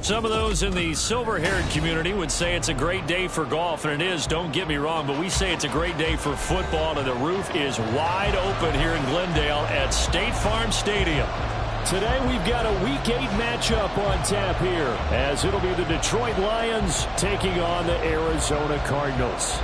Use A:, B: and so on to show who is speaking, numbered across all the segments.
A: Some of those in the silver-haired community would say it's a great day for golf, and it is, don't get me wrong, but we say it's a great day for football, and the roof is wide open here in Glendale at State Farm Stadium.
B: Today we've got a Week 8 matchup on tap here, as it'll be the Detroit Lions taking on the Arizona Cardinals.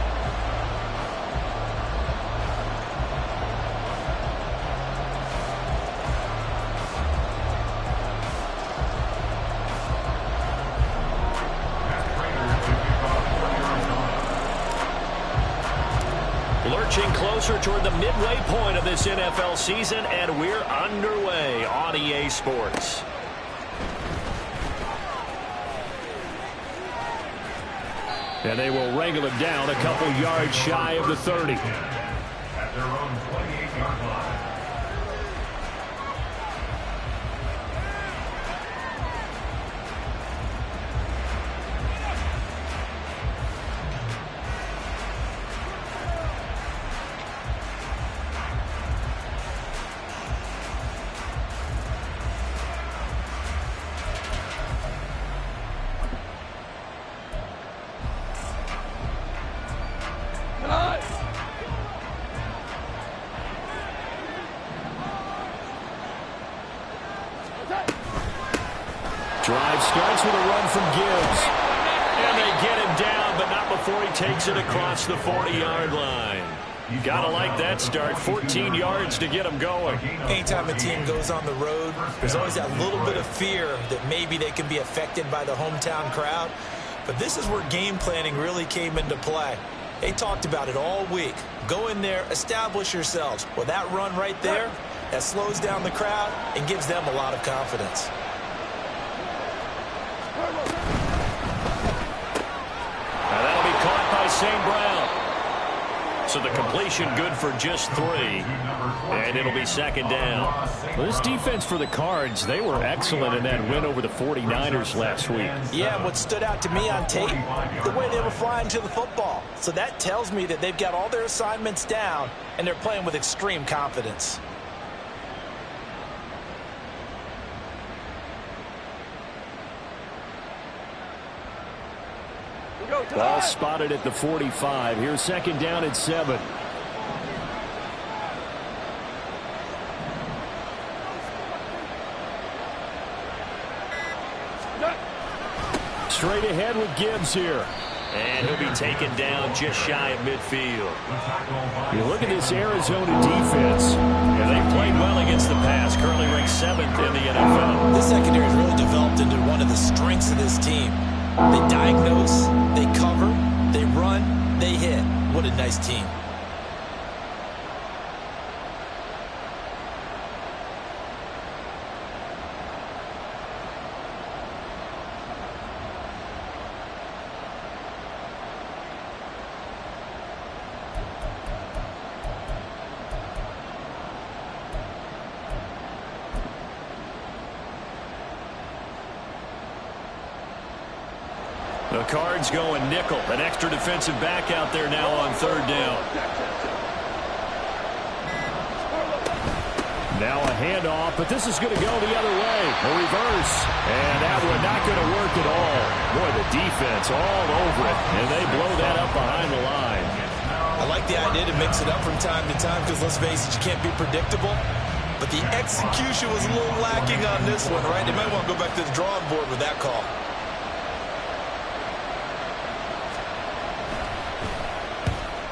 A: Lurching closer toward the midway point of this NFL season, and we're underway on EA Sports.
B: And they will wrangle him down a couple yards shy of the 30.
C: At their own 28-yard line.
B: Drive starts with a run from Gibbs.
A: And they get him down, but not before he takes it across the 40-yard line. Gotta like that start. 14 yards to get him going.
D: Anytime a team goes on the road, there's always that little bit of fear that maybe they can be affected by the hometown crowd. But this is where game planning really came into play. They talked about it all week. Go in there, establish yourselves. Well, that run right there, that slows down the crowd and gives them a lot of confidence.
A: Now that'll be caught by St. Brown. So the completion good for just 3. And it'll be second down.
B: Well, this defense for the Cards, they were excellent in that win over the 49ers last week.
D: Yeah, what stood out to me on tape, the way they were flying to the football. So that tells me that they've got all their assignments down, and they're playing with extreme confidence.
B: Ball spotted at the 45. Here's second down at 7. Straight ahead with Gibbs here.
A: And he'll be taken down just shy of midfield.
B: You look at this Arizona defense.
A: Yeah, they've played well against the pass. Currently ranked 7th in the NFL.
D: This secondary has really developed into one of the strengths of this team. They diagnose, they cover, they run, they hit. What a nice team.
A: The Cards going nickel. An extra defensive back out there now on third down.
B: Now a handoff, but this is going to go the other way. A reverse. And that one not going to work at all. Boy, the defense all over it. And they blow that up behind the line.
D: I like the idea to mix it up from time to time because, let's face it, you can't be predictable. But the execution was a little lacking on this one, right? They might want to go back to the drawing board with that call.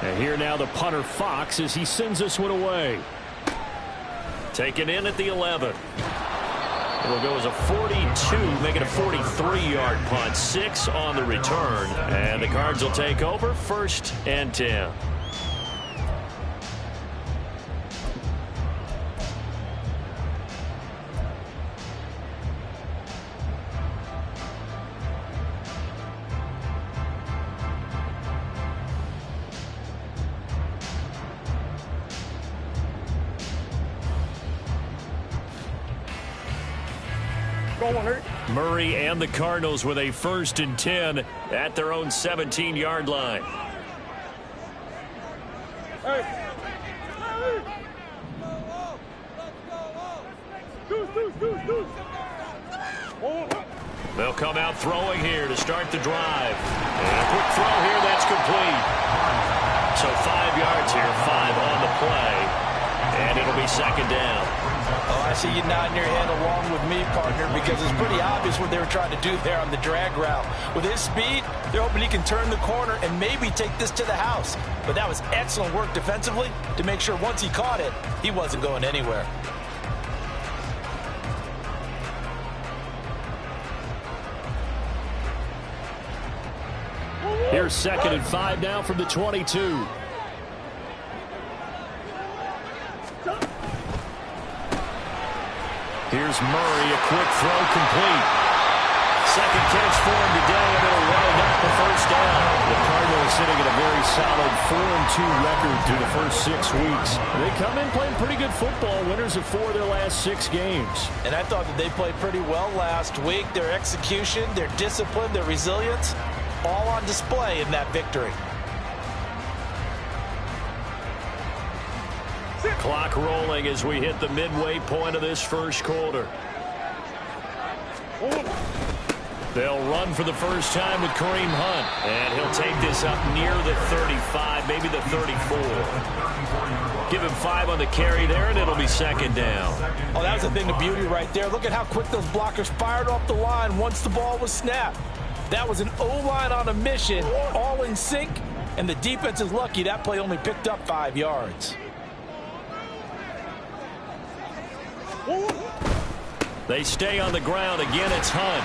B: And here now the punter Fox as he sends this one away.
A: Taken in at the 11. It'll go as a 42, make it a 43-yard punt. 6 on the return. And the Cards will take over 1st and 10. Murray and the Cardinals with a 1st and 10 at their own 17-yard line. They'll come out throwing here to start the drive. And a quick throw here, that's complete. So 5 yards here, 5 on the play. And it'll be second down.
D: Oh, I see you nodding your head along with me, partner, because it's pretty obvious what they were trying to do there on the drag route. With his speed, they're hoping he can turn the corner and maybe take this to the house. But that was excellent work defensively to make sure once he caught it, he wasn't going anywhere.
B: Here's 2nd and 5 now from the 22. Here's Murray, a quick throw complete. Second catch for him today, and it'll wind up the first down. The Cardinals sitting at a very solid 4-2 record through the first 6 weeks. They come in playing pretty good football, winners of 4 of their last 6 games.
D: And I thought that they played pretty well last week. Their execution, their discipline, their resilience, all on display in that victory.
A: Clock rolling as we hit the midway point of this first quarter. They'll run for the first time with Kareem Hunt. And he'll take this up near the 35, maybe the 34. Give him 5 on the carry there, and it'll be second down.
D: Oh, that was a thing of beauty right there. Look at how quick those blockers fired off the line once the ball was snapped. That was an O-line on a mission, all in sync, and the defense is lucky that play only picked up 5 yards.
A: They stay on the ground. Again, it's Hunt.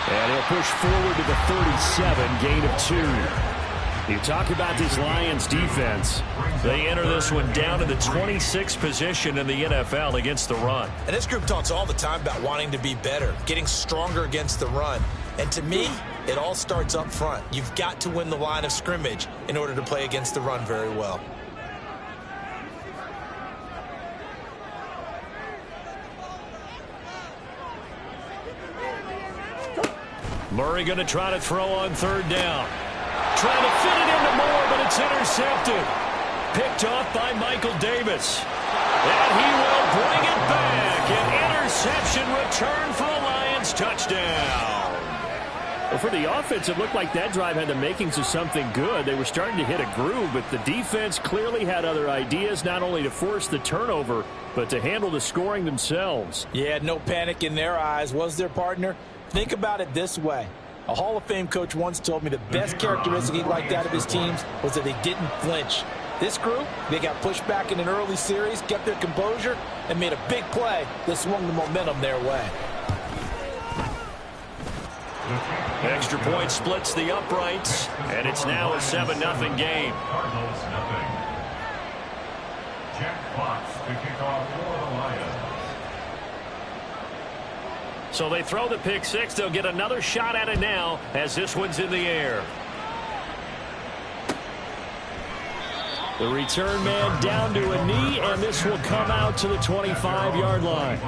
A: And he'll push forward to the 37, gain of 2. You talk about this Lions defense. They enter this one down to the 26th position in the NFL against the run.
D: And this group talks all the time about wanting to be better, getting stronger against the run. And to me, it all starts up front. You've got to win the line of scrimmage in order to play against the run very well.
A: Murray going to try to throw on 3rd down. Trying to fit it into Moore, but it's intercepted. Picked off by Michael Davis. And he will bring it back. An interception return for the Lions. Touchdown.
B: Well, for the offense, it looked like that drive had the makings of something good. They were starting to hit a groove, but the defense clearly had other ideas, not only to force the turnover, but to handle the scoring themselves.
D: Yeah, no panic in their eyes, was their partner? Think about it this way. A Hall of Fame coach once told me the best characteristic he liked out of his teams was that they didn't flinch. This group, they got pushed back in an early series, kept their composure, and made a big play that swung the momentum their way.
A: Extra point splits the uprights, and it's now a 7-0 game.
C: Cardinals nothing. Jack Fox to kick off for the Lions.
A: So they throw the pick 6. They'll get another shot at it now as this one's in the air.
B: The return man down to a knee, and this will come out to the 25-yard line.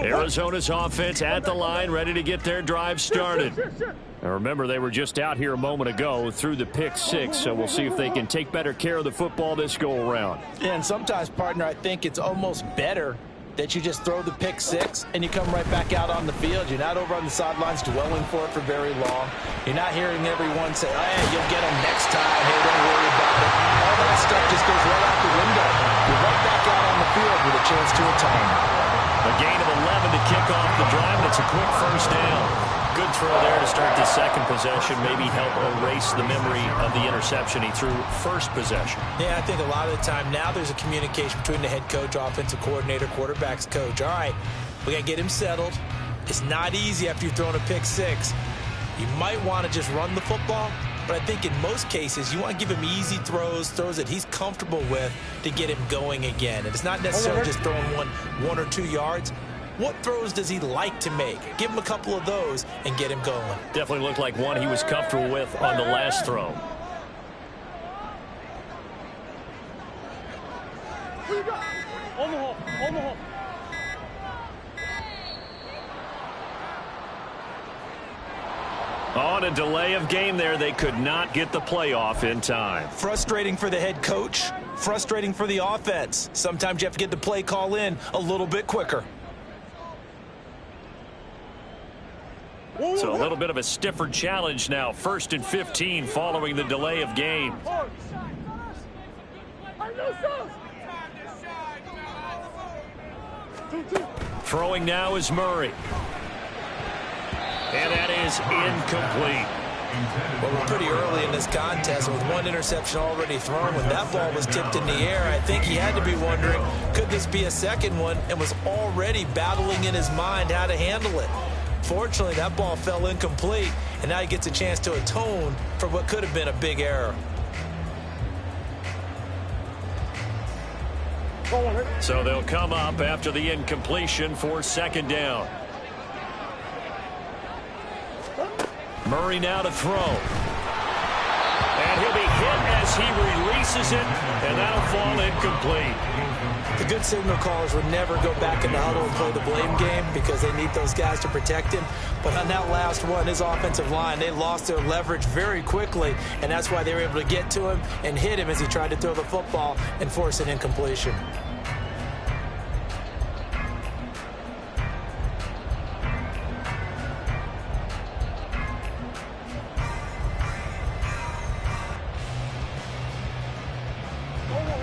A: Arizona's offense at the line, ready to get their drive started.
B: Now remember, they were just out here a moment ago through the pick 6, so we'll see if they can take better care of the football this go-around.
D: Yeah, and sometimes, partner, I think it's almost better that you just throw the pick 6 and you come right back out on the field. You're not over on the sidelines dwelling for it for very long. You're not hearing everyone say, oh, hey, you'll get them next time. Hey, don't worry about it. All that stuff just goes right out the window. You're right back out on the field with a chance to atone.
A: A gain of 11 to kick off the drive. That's a quick first down. Good throw there to start the second possession. Maybe help erase the memory of the interception he threw first possession.
D: Yeah, I think a lot of the time now there's a communication between the head coach, offensive coordinator, quarterback's coach. All right, we got to get him settled. It's not easy after you've thrown a pick 6. You might want to just run the football, but I think in most cases you want to give him easy throws that he's comfortable with to get him going again. And it's not necessarily just throwing one or 2 yards. What throws does he like to make? Give him a couple of those and get him going.
A: Definitely looked like one he was comfortable with on the last throw. On a delay of game there, they could not get the playoff in time.
D: Frustrating for the head coach, frustrating for the offense. Sometimes you have to get the play call in a little bit quicker.
A: So a little bit of a stiffer challenge now. 1st and 15 following the delay of game. Throwing now is Murray. And that is incomplete.
D: Well, we're pretty early in this contest with one interception already thrown. When that ball was tipped in the air, I think he had to be wondering, could this be a second one, and was already battling in his mind how to handle it. Fortunately, that ball fell incomplete, and now he gets a chance to atone for what could have been a big error.
A: So they'll come up after the incompletion for 2nd down. Murray now to throw. And he'll be hit as he releases it, and that'll fall incomplete.
D: The good signal callers would never go back in the huddle and play the blame game because they need those guys to protect him. But on that last one, his offensive line, they lost their leverage very quickly, and that's why they were able to get to him and hit him as he tried to throw the football and force an incompletion.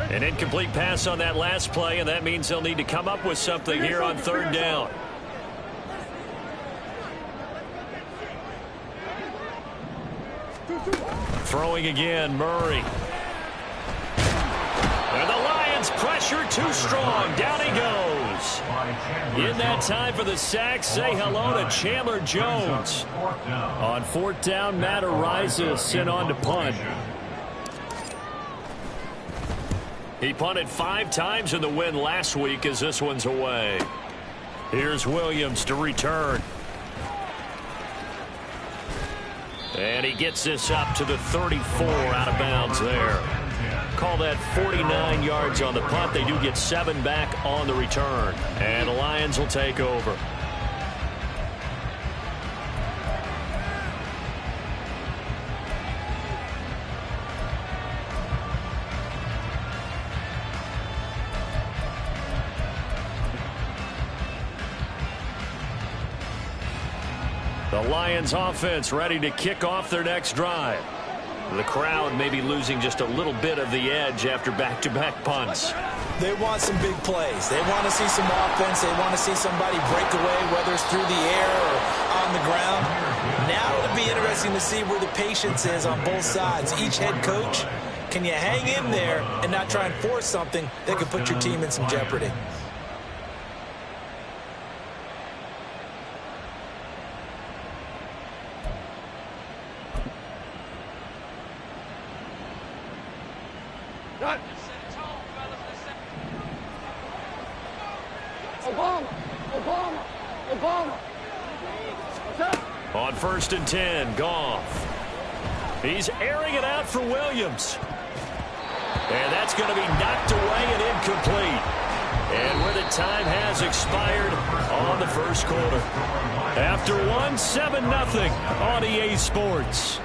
A: An incomplete pass on that last play, and that means they'll need to come up with something here on 3rd down. Throwing again, Murray. And the Lions pressure too strong. Down he goes. In that time for the sack, say hello to Chandler Jones. On 4th down, Matt Ariza sent on to punt. He punted 5 times in the win last week as this one's away. Here's Williams to return. And he gets this up to the 34 out of bounds there. Call that 49 yards on the punt. They do get 7 back on the return. And the Lions will take over. The Lions offense ready to kick off their next drive. The crowd may be losing just a little bit of the edge after back-to-back punts.
D: They want some big plays. They want to see some offense. They want to see somebody break away, whether it's through the air or on the ground. Now it'll be interesting to see where the patience is on both sides. Each head coach, can you hang in there and not try and force something that could put your team in some jeopardy?
A: On 1st and 10, Goff. He's airing it out for Williams. And that's going to be knocked away and incomplete. And where the time has expired on the first quarter. After one, 7-0 on EA Sports.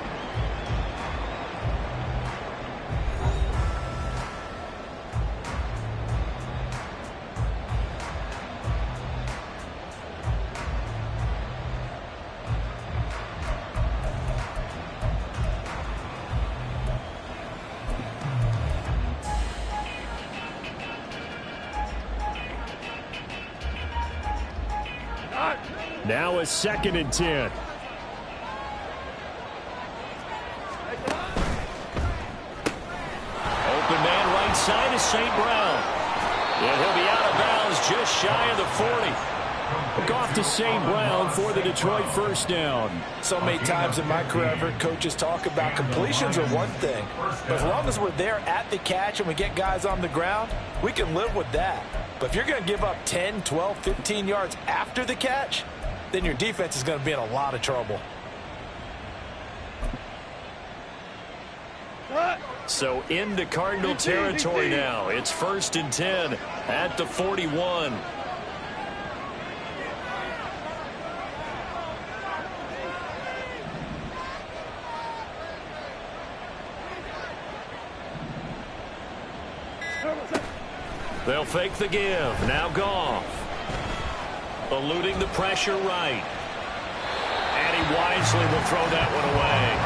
A: Now a 2nd and 10. Open man right side is St. Brown. And he'll be out of bounds just shy of the 40. Goff to St. Brown for the Detroit first down.
D: So many times in my career, I've heard coaches talk about completions are one thing. But as long as we're there at the catch and we get guys on the ground, we can live with that. But if you're going to give up 10, 12, 15 yards after the catch, then your defense is going to be in a lot of trouble.
A: So into Cardinal territory now. It's 1st and 10 at the 41. They'll fake the give. Now Goff. Eluding the pressure right. And he wisely will throw that one away.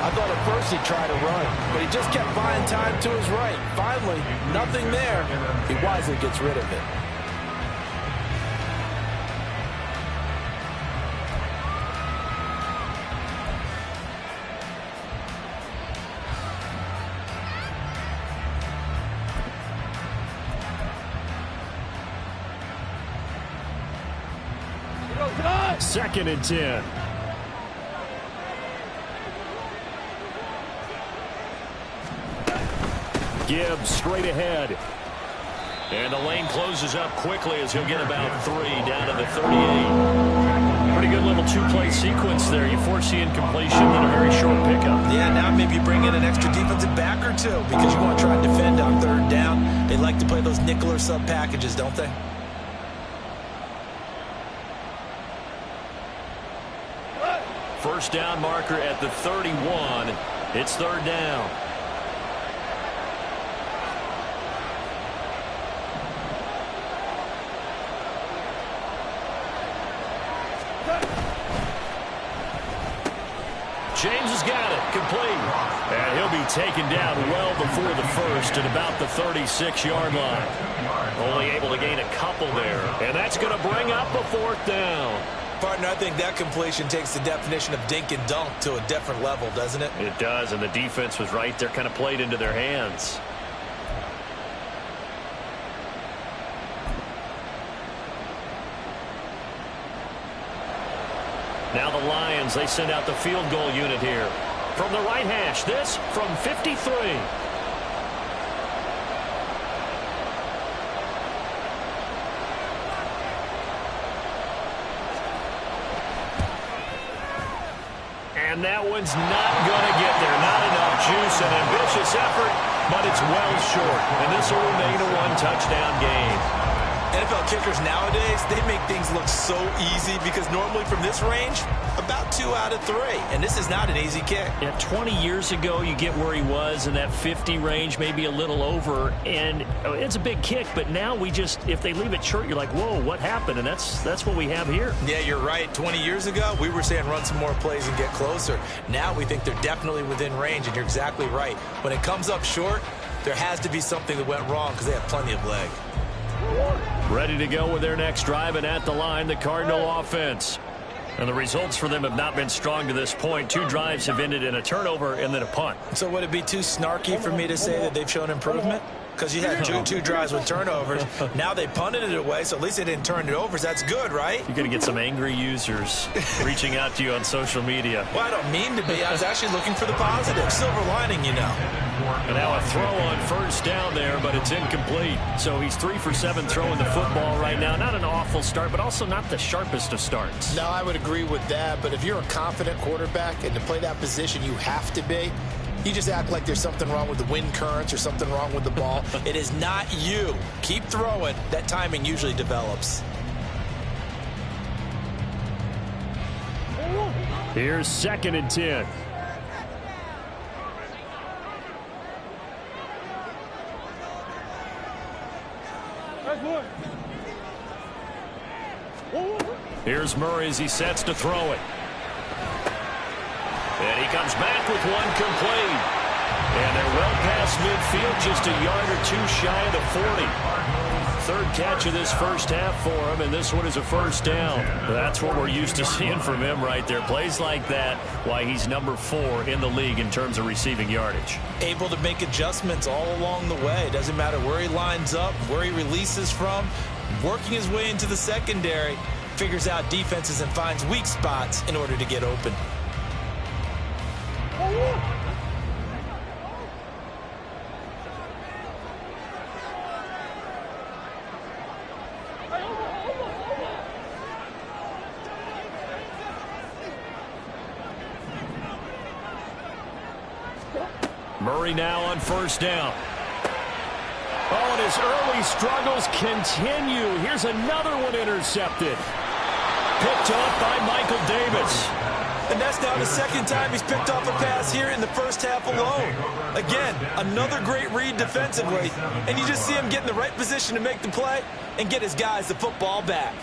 D: I thought at first he'd try to run, but he just kept buying time to his right. Finally, nothing there. He wisely gets rid of it.
B: Second and 10. Gibbs straight ahead.
A: And the lane closes up quickly as he'll get about 3 down to the 38. Pretty good little two-play sequence there. You force the incompletion and a very short pickup.
D: Yeah, now maybe you bring in an extra defensive back or two because you want to try and defend on third down. They like to play those nickel or sub packages, don't they?
A: First down marker at the 31. It's third down. James has got it. Complete. And he'll be taken down well before the first at about the 36-yard line. Only able to gain a couple there. And that's going to bring up a fourth down.
D: Partner, I think that completion takes the definition of dink and dunk to a different level, doesn't it?
A: It does, and the defense was right there, kind of played into their hands. Now the Lions, they send out the field goal unit here. From the right hash, this from 53. And that one's not going to get there. Not enough juice, an ambitious effort, but it's well short. And this will remain a one-touchdown game.
D: NFL kickers nowadays, they make things look so easy because normally from this range, about 2 out of 3. And this is not an easy kick.
A: Yeah, 20 years ago, you get where he was in that 50 range, maybe a little over. And it's a big kick, but now we just, if they leave it short, you're like, whoa, what happened? And that's what we have here.
D: Yeah, you're right. 20 years ago, we were saying run some more plays and get closer. Now we think they're definitely within range, and you're exactly right. When it comes up short, there has to be something that went wrong because they have plenty of leg.
A: Ready to go with their next drive, and at the line, the Cardinal offense. And the results for them have not been strong to this point. 2 drives have ended in a turnover and then a punt.
D: So would it be too snarky for me to say that they've shown improvement? Because you had two drives with turnovers. Now they punted it away, so at least they didn't turn it over. So that's good, right?
A: You're going to get some angry users reaching out to you on social media.
D: Well, I don't mean to be. I was actually looking for the positive. Silver lining, you know.
A: And now a throw on first down there, but it's incomplete. So he's 3 for 7 throwing the football right now. Not an awful start, but also not the sharpest of starts.
E: No, I would agree with that. But if you're a confident quarterback and to play that position, you have to be. You just act like there's something wrong with the wind currents or something wrong with the ball.
D: It is not you. Keep throwing. That timing usually develops.
B: Here's second and 10.
A: Here's Murray as he sets to throw it. And he comes back with one complete. And they're well past midfield, just a yard or 2 shy of the 40. Third catch of this first half for him, and this one is a first down. That's what we're used to seeing from him right there. Plays like that, why he's number 4 in the league in terms of receiving yardage.
D: Able to make adjustments all along the way. Doesn't matter where he lines up, where he releases from. Working his way into the secondary, figures out defenses and finds weak spots in order to get open.
A: Murray now on first down. Oh, and his early struggles continue. Here's another one intercepted. Picked off by Michael Davis.
D: And that's now the second time he's picked off a pass here in the first half alone. Again, another great read defensively, and you just see him get in the right position to make the play and get his guys the football back.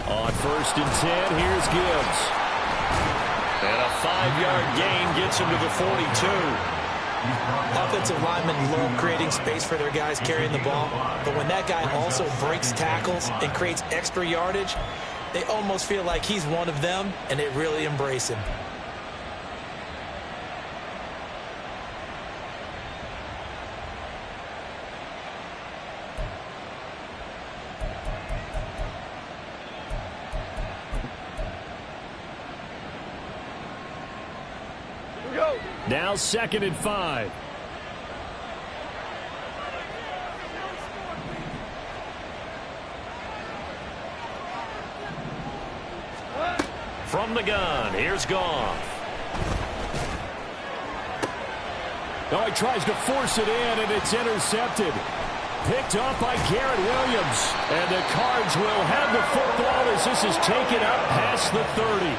B: On 1st and 10, here's Gibbs.
A: And a 5-yard gain gets him to the 42.
D: Offensive linemen love creating space for their guys carrying the ball, but when that guy also breaks tackles and creates extra yardage, they almost feel like he's one of them, and they really embrace him.
B: Now 2nd and 5.
A: From the gun, here's Goff.
B: Oh, he tries to force it in, and it's intercepted. Picked up by Garrett Williams. And the Cards will have the football as this is taken up past the 30.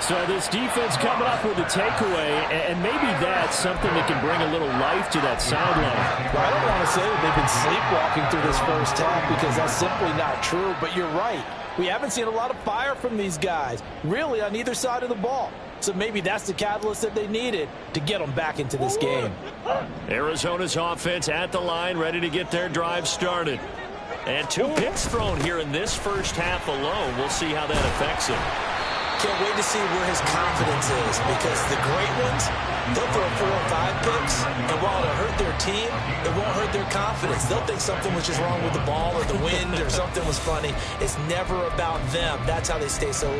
B: So this defense coming up with a takeaway, and maybe that's something that can bring a little life to that sideline.
E: Well, I don't want to say that they've been sleepwalking through this first half because that's simply not true, but you're right. We haven't seen a lot of fire from these guys, really, on either side of the ball. So maybe that's the catalyst that they needed to get them back into this game.
A: Arizona's offense at the line, ready to get their drive started. And 2 picks thrown here in this first half alone. We'll see how that affects him.
D: Can't wait to see where his confidence is, because the great ones, they'll throw 4 or 5 picks, and while it'll hurt their team, it won't hurt their confidence. They'll think something was just wrong with the ball or the wind or something was funny. It's never about them. That's how they stay so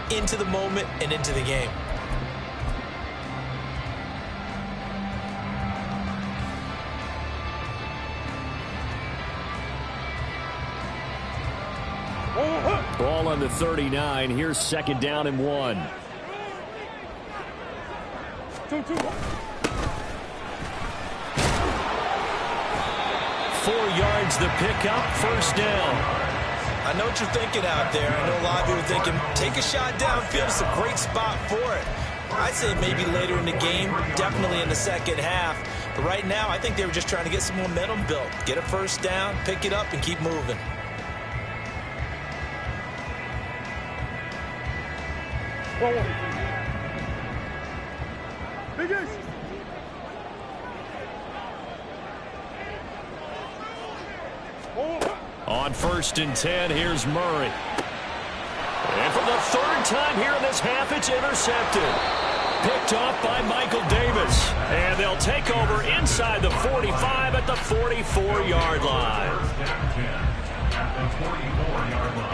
D: into the moment and into the game.
B: Ball on the 39. Here's 2nd down and 1.
A: 4 yards the pickup, 1st down.
D: I know what you're thinking out there. I know a lot of you are thinking, take a shot downfield. It's a great spot for it. I'd say maybe later in the game, definitely in the second half. But right now, I think they were just trying to get some momentum built. Get a 1st down, pick it up, and keep moving.
A: On 1st and 10, here's Murray. And for the 3rd time here in this half, it's intercepted. Picked off by Michael Davis. And they'll take over inside the 45 at the 44-yard line.
C: At the 44-yard line.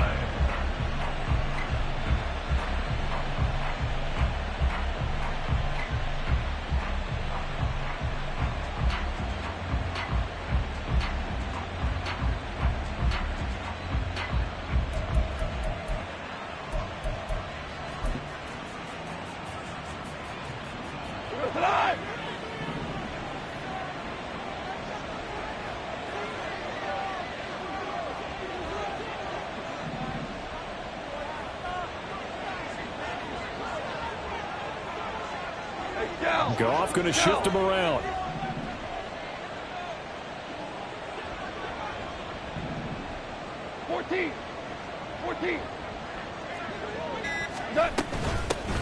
B: Goff going to shift him around.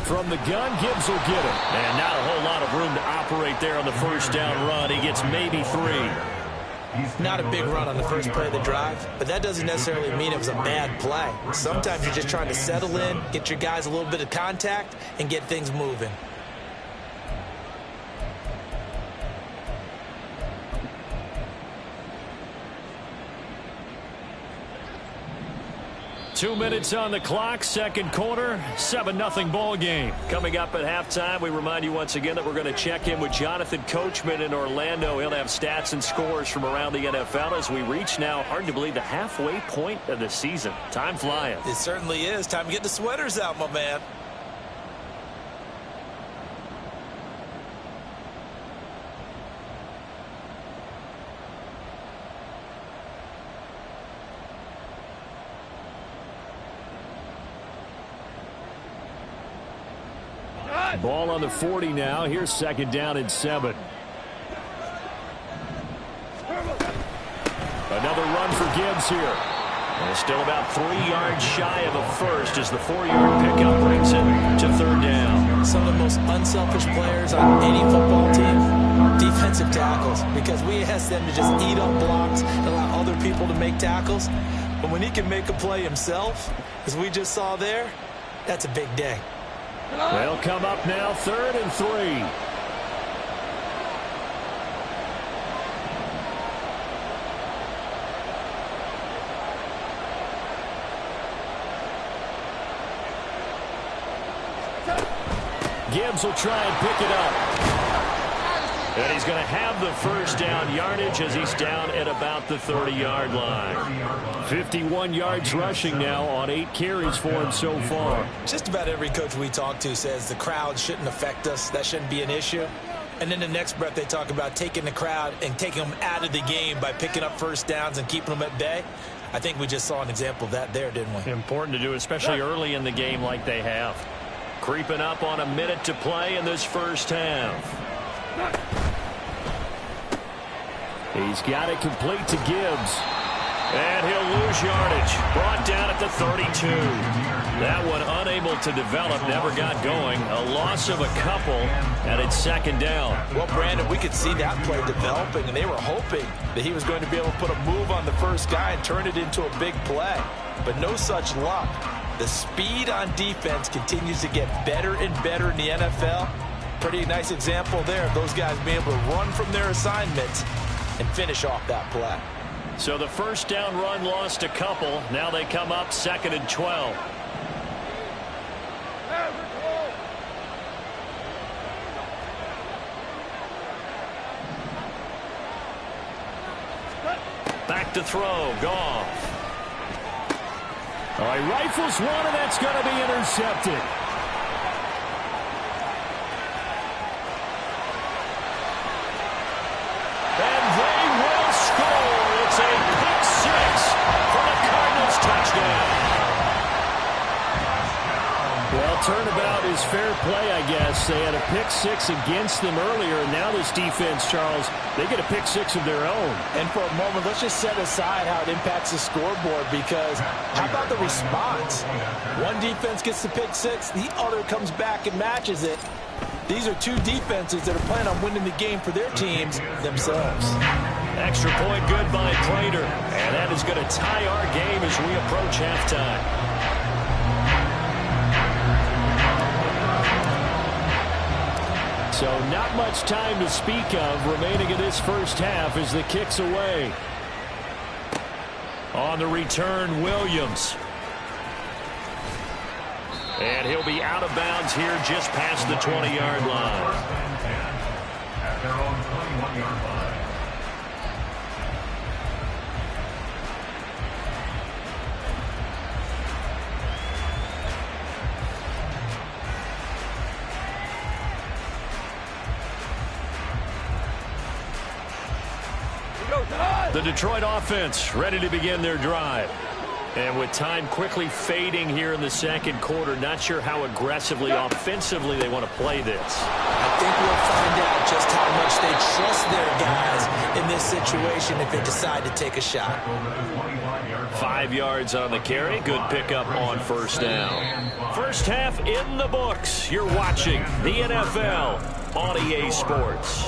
B: From the gun, Gibbs will get it.
A: And not a whole lot of room to operate there on the 1st down run. He gets maybe 3.
D: Not a big run on the first play of the drive, but that doesn't necessarily mean it was a bad play. Sometimes you're just trying to settle in, get your guys a little bit of contact, and get things moving.
B: 2 minutes on the clock, second quarter, 7-0 ball game.
A: Coming up at halftime, we remind you once again that we're going to check in with Jonathan Coachman in Orlando. He'll have stats and scores from around the NFL as we reach now, hard to believe, the halfway point of the season. Time flying.
D: It certainly is. Time to get the sweaters out, my man.
B: Ball on the 40 now. Here's second down and 7. Another run for Gibbs here.
A: And still about 3 yards shy of a first as the 4-yard pickup brings it to third down.
D: Some of the most unselfish players on any football team, defensive tackles, because we ask them to just eat up blocks and allow other people to make tackles. But when he can make a play himself, as we just saw there, that's a big day.
B: They'll come up now, 3rd and 3. Gibbs will try and pick it up.
A: And he's going to have the first down yardage as he's down at about the 30-yard line.
B: 51 yards rushing now on 8 carries for him so far.
D: Just about every coach we talk to says the crowd shouldn't affect us. That shouldn't be an issue. And then the next breath they talk about taking the crowd and taking them out of the game by picking up first downs and keeping them at bay. I think we just saw an example of that there, didn't we?
A: Important to do, especially early in the game like they have. Creeping up on a minute to play in this first half.
B: He's got it complete to Gibbs.
A: And he'll lose yardage. Brought down at the 32. That one unable to develop, never got going. A loss of a couple, and it's second down.
E: Well, Brandon, we could see that play developing, and they were hoping that he was going to be able to put a move on the first guy and turn it into a big play. But no such luck. The speed on defense continues to get better and better in the NFL. Pretty nice example there of those guys being able to run from their assignments and finish off that play.
A: So the first down run lost a couple. Now they come up 2nd and 12. Back to throw. Goff.
B: All right, rifles one, and that's going to be intercepted.
A: And they will score. It's a pick six for the Cardinals touchdown.
B: Well, turnabout is fair play, I guess. They had a pick six against them earlier, and now this defense, Charles, they get a pick six of their own.
E: And for a moment, let's just set aside how it impacts the scoreboard, because how about the response? One defense gets the pick six, the other comes back and matches it. These are two defenses that are planning on winning the game for their teams themselves.
A: Extra point good by Prater. And that is going to tie our game as we approach halftime.
B: So not much time to speak of remaining in this first half as the kick's away.
A: On the return, Williams. And he'll be out of bounds here just past the 20-yard line.
C: At their own 21-yard line.
A: The Detroit offense ready to begin their drive. And with time quickly fading here in the second quarter, not sure how aggressively, offensively they want to play this.
D: I think we'll find out just how much they trust their guys in this situation if they decide to take a shot.
A: 5 yards on the carry. Good pickup on first down. First half in the books. You're watching the NFL on EA Sports.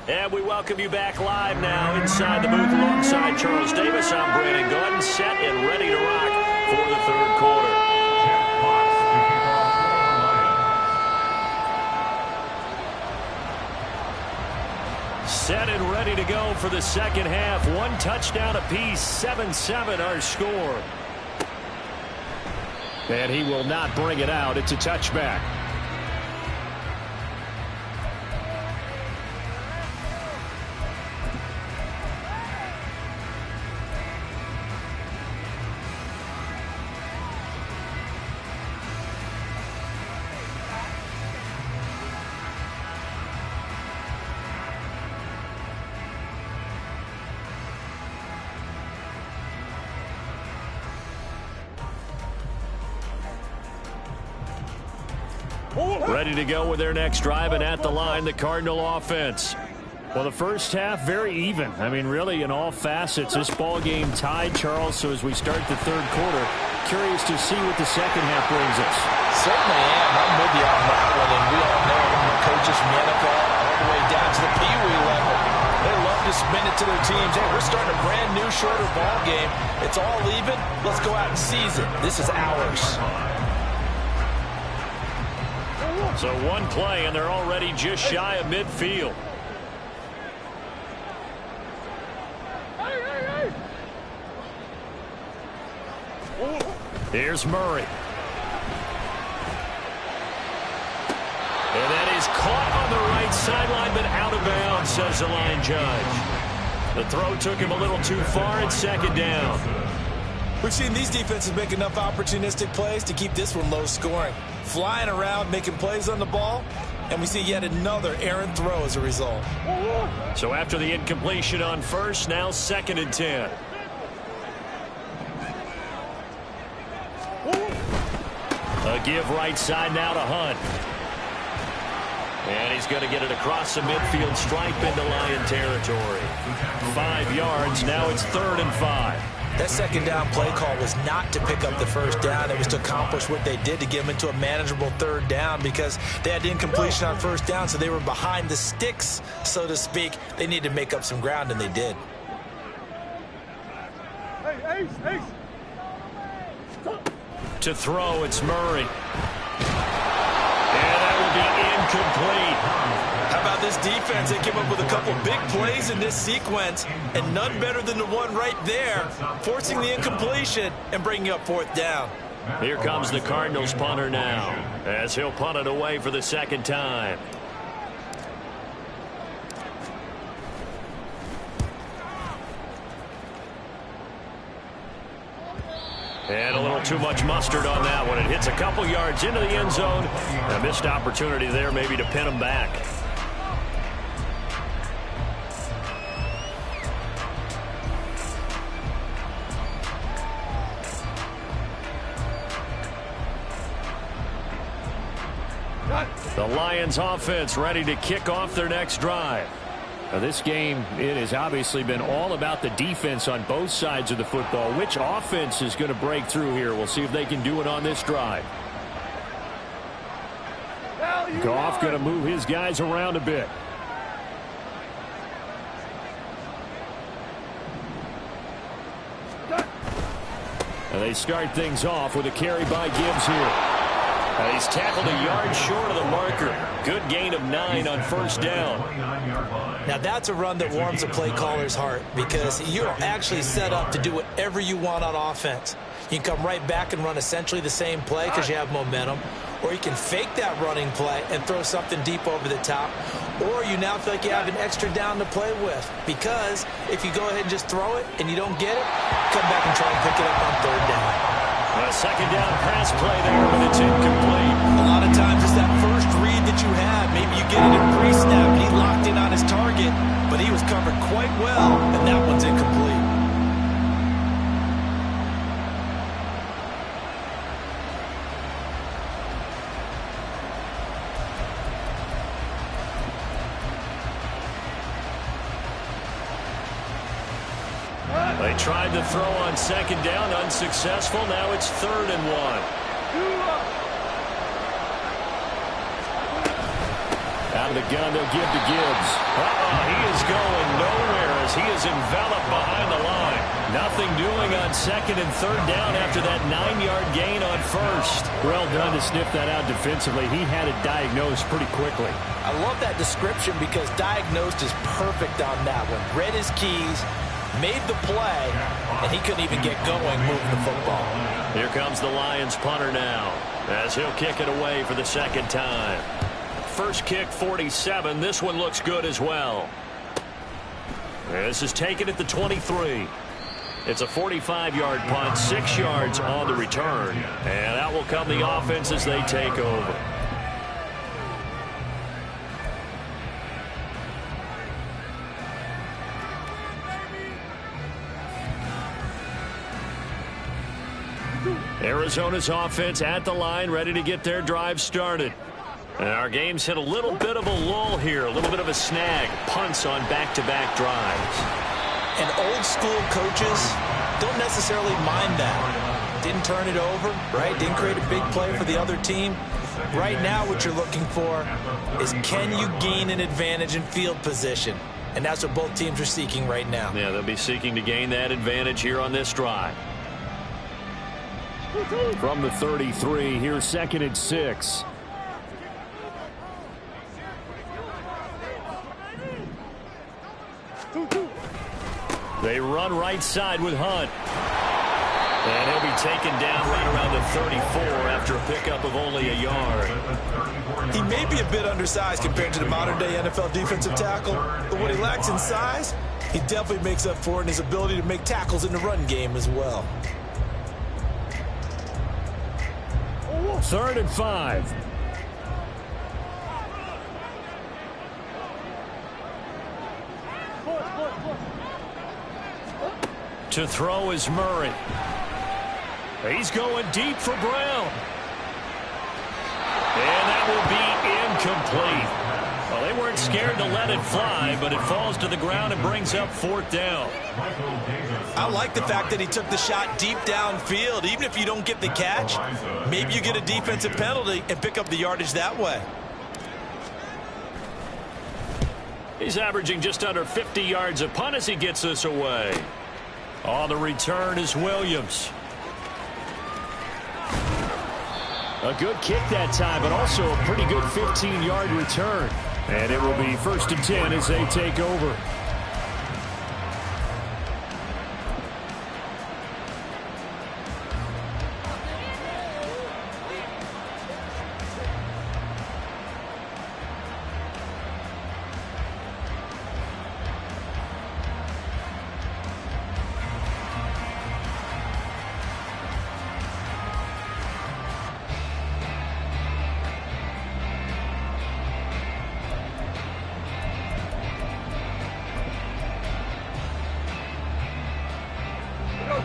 A: And we welcome you back live now inside the booth alongside Charles Davis. I'm Brandon Gordon, set and ready to rock for the third quarter. Set and ready to go for the second half. One touchdown apiece, 7-7 our score.
B: And he will not bring it out. It's a touchback.
A: Ready to go with their next drive, and at the line, the Cardinal offense.
B: Well, the first half, very even. I mean, really, in all facets, this ball game tied, Charles. So as we start the third quarter, curious to see what the second half brings us.
E: Certainly am. I'm with you on that one, and we all know from the coaches from the NFL all the way down to the Pee-wee level. They love to spin it to their teams. Hey, we're starting a brand new, shorter ball game. It's all even. Let's go out and seize it. This is ours.
A: So one play, and they're already just shy of midfield. Here's Murray. And that is caught on the right sideline, but out of bounds, says the line judge. The throw took him a little too far, and second down.
D: We've seen these defenses make enough opportunistic plays to keep this one low scoring. Flying around, making plays on the ball, and we see yet another errant throw as a result.
A: So after the incompletion on first, now 2nd and 10. A give right side now to Hunt. And he's going to get it across the midfield stripe into Lion territory. 5 yards, now it's 3rd and 5.
D: That second down play call was not to pick up the first down. It was to accomplish what they did to get them into a manageable 3rd down because they had incompletion on first down, so they were behind the sticks, so to speak. They needed to make up some ground, and they did.
A: To throw, it's Murray. And that will be incomplete.
D: How about this defense? They came up with a couple big plays in this sequence, and none better than the one right there, forcing the incompletion and bringing up 4th down.
A: Here comes the Cardinals punter now, as he'll punt it away for the second time. And a little too much mustard on that one. It hits a couple yards into the end zone. A missed opportunity there maybe to pin him back. The Lions offense ready to kick off their next drive.
B: Now, this game, it has obviously been all about the defense on both sides of the football. Which offense is going to break through here? We'll see if they can do it on this drive. Goff going to move his guys around a bit. And they start things off with a carry by Gibbs here.
A: He's tackled a yard short of the marker. Good gain of 9 on first down.
D: Now that's a run that warms a play caller's heart because you're actually set up to do whatever you want on offense. You can come right back and run essentially the same play because you have momentum, or you can fake that running play and throw something deep over the top, or you now feel like you have an extra down to play with because if you go ahead and just throw it and you don't get it, come back and try and pick it up on 3rd down.
A: A second down pass play there, but it's incomplete.
D: A lot of times it's that first read that you have. Maybe you get it in pre-snap, and he locked in on his target, but he was covered quite well, and that one's incomplete.
A: They tried to throw on second down, unsuccessful. Now it's 3rd and 1. Out
B: Out of the gun, they'll give to Gibbs.
A: He is going nowhere as he is enveloped behind the line. Nothing doing on second and third down after that 9-yard gain on first.
B: Well done to sniff that out defensively. He had it diagnosed pretty quickly.
E: I love that description because diagnosed is perfect on that one. Read his keys, made the play, and he couldn't even get going moving the football.
A: Here comes the Lions punter now as he'll kick it away for the second time. First kick, 47. This one looks good as well. This is taken at the 23. It's a 45-yard punt, 6 yards on the return. And out will come the offense as they take over. Arizona's offense at the line, ready to get their drive started. And our game's hit a little bit of a lull here, a little bit of a snag. Punts on back-to-back drives.
D: And old-school coaches don't necessarily mind that. Didn't turn it over, right? Didn't create a big play for the other team. Right now what you're looking for is can you gain an advantage in field position? And that's what both teams are seeking right now.
A: Yeah, they'll be seeking to gain that advantage here on this drive.
B: From the 33, here's 2nd and 6.
A: They run right side with Hunt. And he'll be taken down right around the 34 after a pickup of only a yard.
D: He may be a bit undersized compared to the modern-day NFL defensive tackle, but what he lacks in size, he definitely makes up for it in his ability to make tackles in the run game as well.
B: 3rd and 5.
A: To throw is Murray. He's going deep for Brown. And that will be incomplete. Well, they weren't scared to let it fly, but it falls to the ground and brings up 4th down.
D: I like the fact that he took the shot deep downfield. Even if you don't get the catch, maybe you get a defensive penalty and pick up the yardage that way.
A: He's averaging just under 50 yards a punt as he gets this away. On the return is Williams.
B: A good kick that time, but also a pretty good 15-yard return. And it will be 1st and 10 as they take over.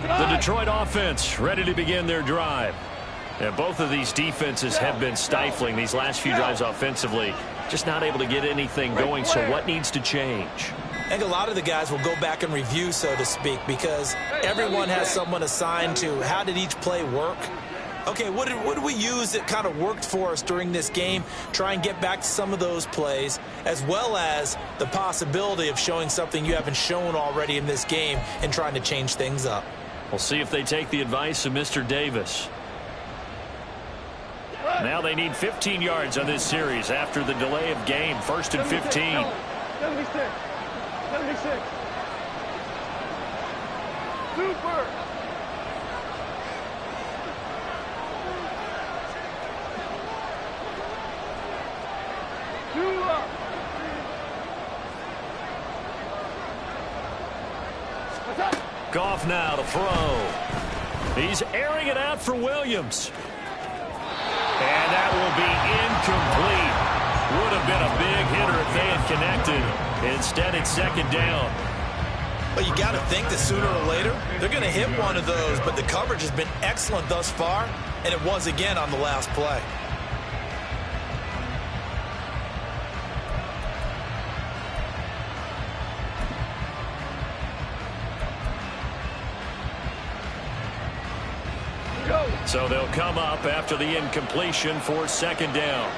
A: The Detroit offense ready to begin their drive. And both of these defenses have been stifling these last few drives offensively. Just not able to get anything going, so what needs to change?
D: I think a lot of the guys will go back and review, so to speak, because everyone has someone assigned to how did each play work. Okay, what did we use that kind of worked for us during this game? Try and get back to some of those plays, as well as the possibility of showing something you haven't shown already in this game and trying to change things up.
A: We'll see if they take the advice of Mr. Davis. Now they need 15 yards on this series after the delay of game. 1st and 15.
F: 76. Super.
A: Goff now to throw. He's airing it out for Williams. And that will be incomplete. Would have been a big hitter if they had connected. Instead, it's 2nd down.
D: But you got to think that sooner or later, they're going to hit one of those. But the coverage has been excellent thus far, and it was again on the last play.
A: So they'll come up after the incompletion for 2nd down.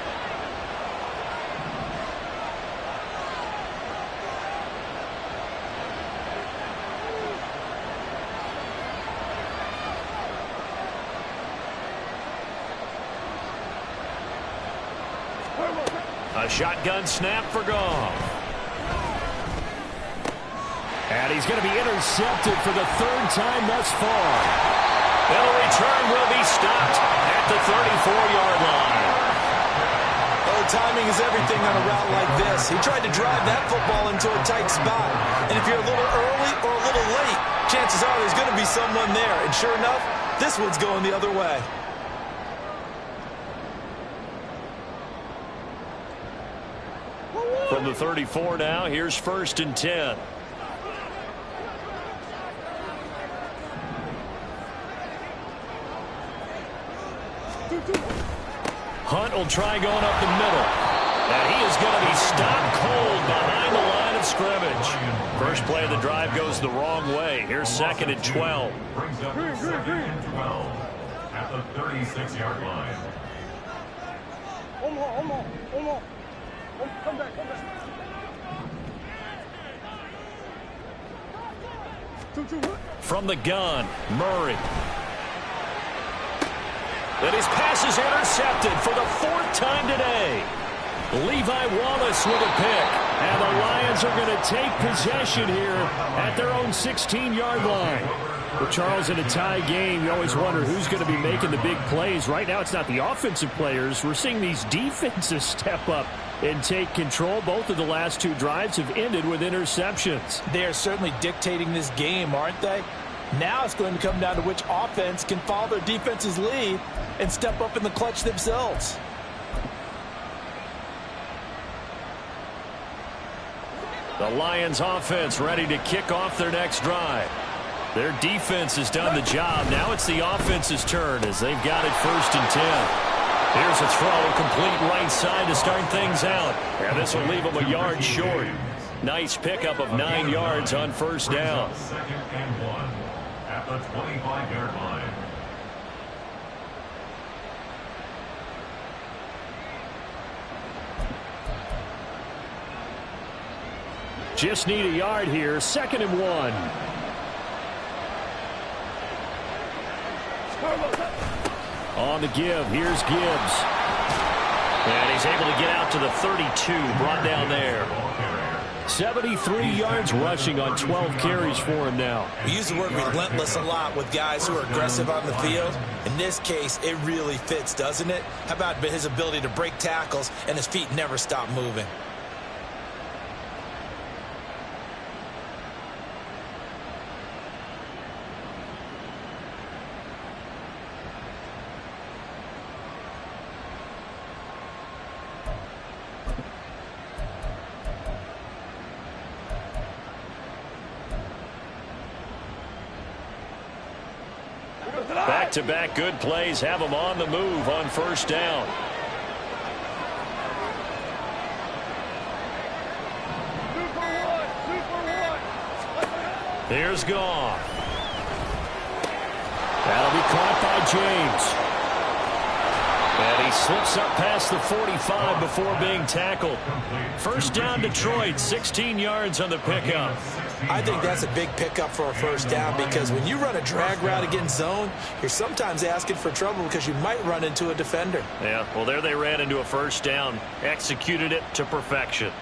A: A shotgun snap for Goff.
B: And he's going to be intercepted for the third time thus far.
A: And the return will be stopped at the 34-yard line.
D: Oh, timing is everything on a route like this. He tried to drive that football into a tight spot. And if you're a little early or a little late, chances are there's going to be someone there. And sure enough, this one's going the other way.
A: From the 34 now, here's 1st and 10. Hunt will try going up the middle. And he is going to be stopped cold behind the line of scrimmage. First play of the drive goes the wrong way. Here's 2nd and 12.
C: Brings up 2nd and 12 at the 36-yard line.
F: Come back.
A: From the gun, Murray. And his pass is intercepted for the 4th time today. Levi Wallace with a pick. And the Lions are going to take possession here at their own 16-yard line.
B: Well, Charles, in a tie game, you always wonder who's going to be making the big plays. Right now, it's not the offensive players. We're seeing these defenses step up and take control. Both of the last 2 drives have ended with interceptions.
E: They are certainly dictating this game, aren't they? Now it's going to come down to which offense can follow their defense's lead and step up in the clutch themselves.
A: The Lions offense ready to kick off their next drive. Their defense has done the job. Now it's the offense's turn as they've got it 1st and 10. Here's a throw, complete right side to start things out. And this will leave them a yard short. Nice pickup of 9 yards on 1st down.
C: 2nd and 1 at the 25-yard line.
B: Just need a yard here. 2nd and 1. On the give, here's Gibbs.
A: And he's able to get out to the 32, brought down there.
B: 73 yards rushing on 12 carries for him now.
D: We use the word relentless a lot with guys who are aggressive on the field. In this case, it really fits, doesn't it? How about his ability to break tackles and his feet never stop moving?
A: Back-to-back good plays have them on the move on 1st down. Here's Goff.
B: That'll be caught by James.
A: And he slips up past the 45 before being tackled. 1st down Detroit, 16 yards on the pickup.
D: I think that's a big pickup for a 1st down because when you run a drag route against zone, you're sometimes asking for trouble because you might run into a defender.
A: Yeah, well, there they ran into a 1st down, executed it to perfection.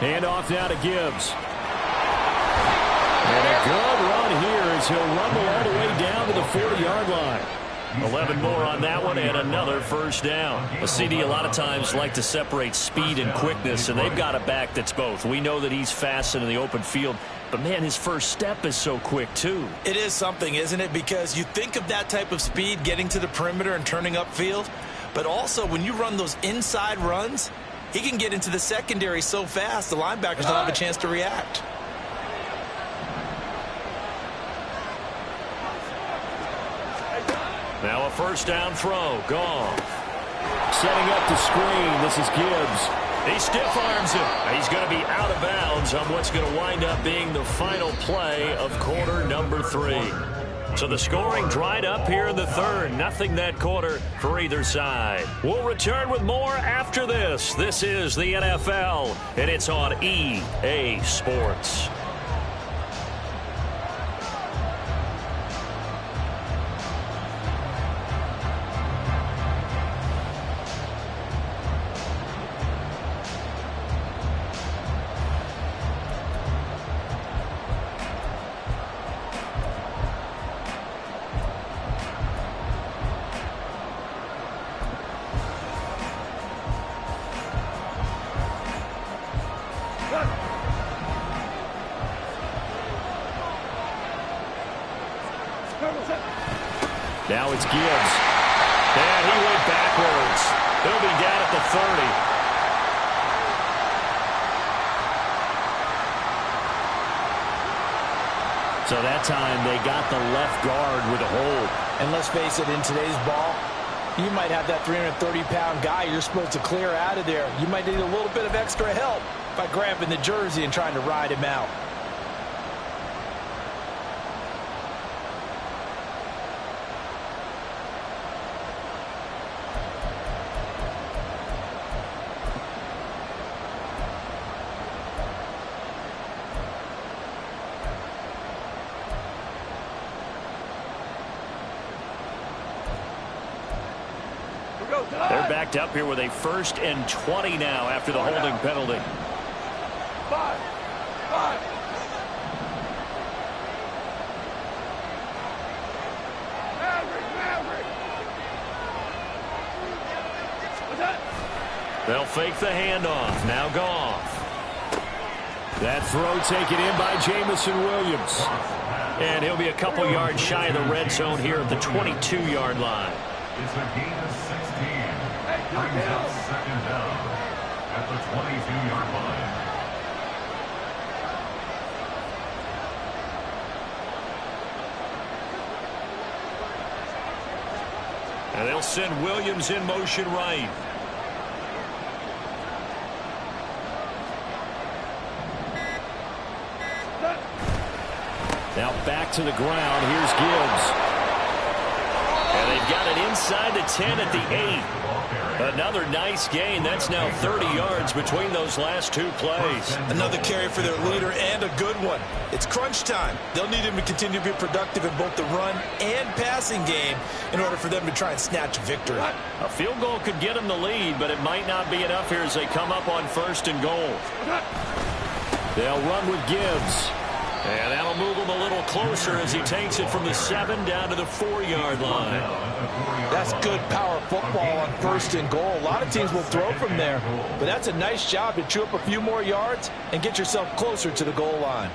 B: Handoff now to Gibbs. And a good run here as he'll rumble all the way down to the 40-yard line.
A: 11 more on that one and another 1st down. A CD a lot of times like to separate speed and quickness, and they've got a back that's both. We know that he's fast in the open field, but, man, his first step is so quick, too.
D: It is something, isn't it? Because you think of that type of speed getting to the perimeter and turning upfield, but also when you run those inside runs, he can get into the secondary so fast the linebackers don't have a chance to react.
A: Now a 1st down throw. Goff.
B: Setting up the screen. This is Gibbs.
A: He stiff arms him. He's going to be out of bounds on what's going to wind up being the final play of quarter number 3. So the scoring dried up here in the third. Nothing that quarter for either side. We'll return with more after this. This is the NFL, and it's on EA Sports.
B: Now it's Gibbs. And he went backwards. He'll be down at the 30. So that time they got the left guard with a hold.
E: And let's face it, in today's ball, you might have that 330-pound guy you're supposed to clear out of there. You might need a little bit of extra help by grabbing the jersey and trying to ride him out.
B: They're backed up here with a 1st and 20 now after the holding penalty.
F: Five.
A: They'll fake the handoff. Now Goff.
B: That throw taken in by Jamison Williams.
A: And he'll be a couple yards shy of the red zone here at the 22-yard line.
C: It's a gain of 16. Brings up 2nd down at the 22-yard line.
A: And they'll send Williams in motion right.
B: Now back to the ground. Here's Gibbs.
A: And they've got it inside the 10 at the 8. Another nice gain. That's now 30 yards between those last two plays.
D: Another carry for their leader and a good one. It's crunch time. They'll need him to continue to be productive in both the run and passing game in order for them to try and snatch a victory.
A: A field goal could get them the lead, but it might not be enough here as they come up on 1st and goal.
B: They'll run with Gibbs.
A: And that'll move him a little closer as he takes it from the 7 down to the 4-yard line.
E: That's good power football on 1st and goal. A lot of teams will throw from there, but that's a nice job to chew up a few more yards and get yourself closer to the goal line.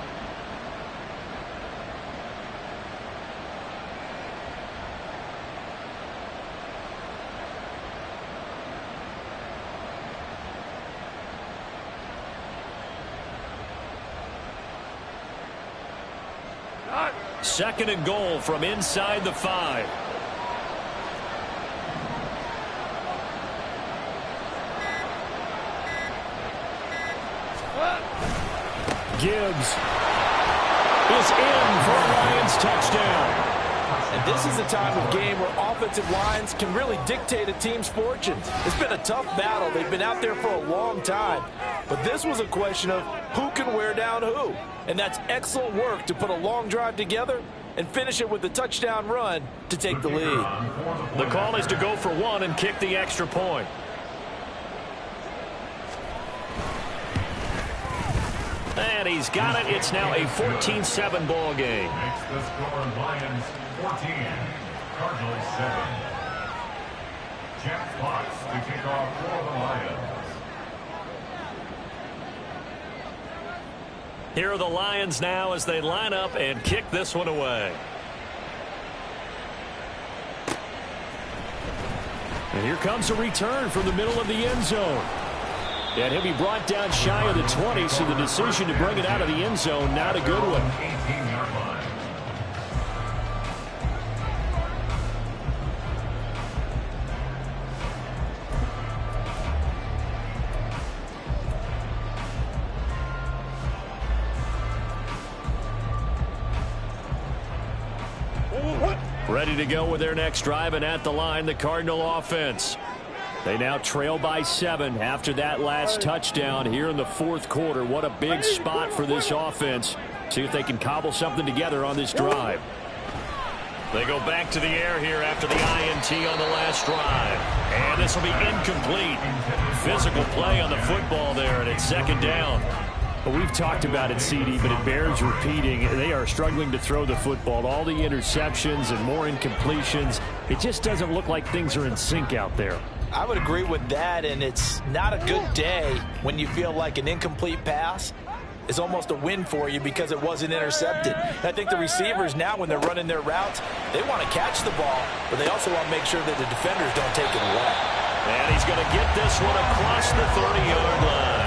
A: Second and goal from inside the 5.
B: Gibbs is in for a Lions touchdown.
E: And this is a time of game where offensive lines can really dictate a team's fortunes. It's been a tough battle. They've been out there for a long time. But this was a question of who can wear down who. And that's excellent work to put a long drive together and finish it with a touchdown run to take the lead.
A: The call is to go for 1 and kick the extra point. And he's got it. It's now a 14-7 ball game.
C: Makes the score Lions 14, Cardinals 7. Jack Fox to kick off for the Lions.
A: Here are the Lions now as they line up and kick this one away.
B: And here comes a return from the middle of the end zone. And he'll be brought down shy of the 20, so the decision to bring it out of the end zone, not a good one.
C: 18-yard line.
A: Ready to go with their next drive, and at the line, the Cardinal offense. They now trail by 7 after that last touchdown here in the fourth quarter. What a big spot for this offense. See if they can cobble something together on this drive. They go back to the air here after the INT on the last drive. And this will be incomplete. Physical play on the football there, and it's second down.
B: Well, we've talked about it, CD, but it bears repeating. They are struggling to throw the football. All the interceptions and more incompletions. It just doesn't look like things are in sync out there.
E: I would agree with that, and it's not a good day when you feel like an incomplete pass is almost a win for you because it wasn't intercepted. And I think the receivers now, when they're running their routes, they want to catch the ball, but they also want to make sure that the defenders don't take it away.
A: And he's going to get this one across the 30-yard line.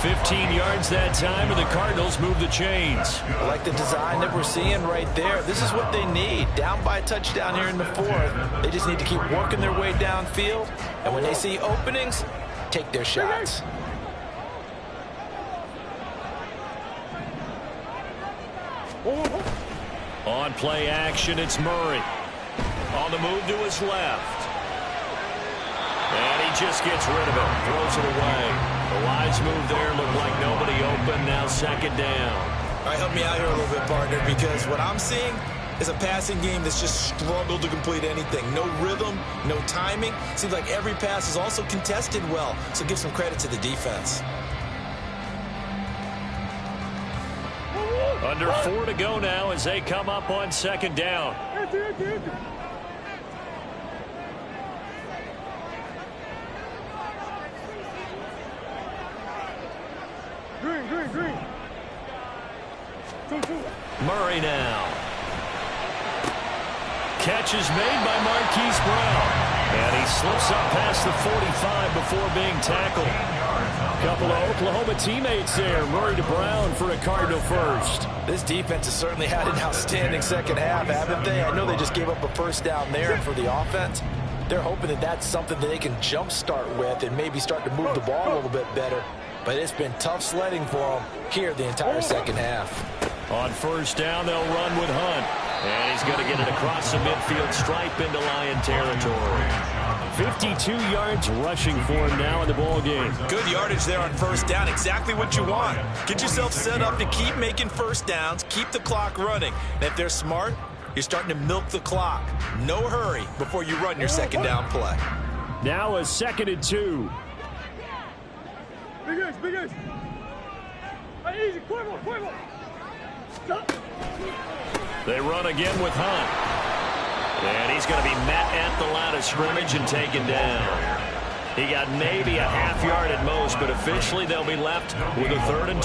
A: 15 yards that time, and the Cardinals move the chains.
E: I like the design that we're seeing right there. This is what they need. Down by a touchdown here in the fourth. They just need to keep working their way downfield, and when they see openings, take their shots.
A: On play action, it's Murray. On the move to his left. And he just gets rid of it. Throws it away. The wise move there. Looked like nobody open. Now second down.
D: All right, help me out here a little bit, partner, because what I'm seeing is a passing game that's just struggled to complete anything. No rhythm, no timing. Seems like every pass is also contested well, so give some credit to the defense.
A: Under 4 to go now as they come up on second down.
F: Green.
A: Murray now. Catch is made by Marquise Brown. And he slips up past the 45 before being tackled. A couple of Oklahoma teammates there. Murray to Brown for a Cardinal first.
E: This defense has certainly had an outstanding second half, haven't they? I know they just gave up a first down there for the offense. They're hoping that that's something that they can jumpstart with and maybe start to move the ball a little bit better. But it's been tough sledding for them here the entire second half.
A: On first down, they'll run with Hunt. And he's going to get it across the midfield stripe into Lion territory.
B: 52 yards rushing for him now in the ball game.
D: Good yardage there on first down. Exactly what you want. Get yourself set up to keep making first downs, keep the clock running. And if they're smart, you're starting to milk the clock. No hurry before you run your second down play.
B: Now a 2nd and 2.
F: Big ace. Easy, Cuervo. Stop.
A: They run again with Hunt. And he's going to be met at the line of scrimmage and taken down. He got maybe a half yard at most, but officially they'll be left with a 3rd and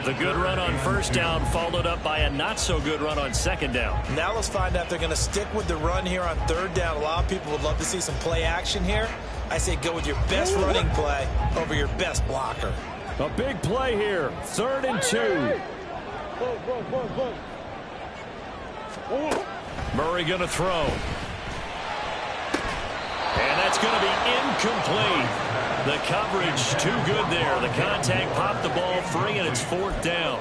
A: 2. The good run on first down followed up by a not-so-good run on second down.
D: Now let's find out if they're going to stick with the run here on 3rd down. A lot of people would love to see some play action here. I say go with your best running play over your best blocker.
B: A big play here. 3rd and 2.
A: Murray going to throw. And that's going to be incomplete. The coverage too good there. The contact popped the ball free, and it's 4th down.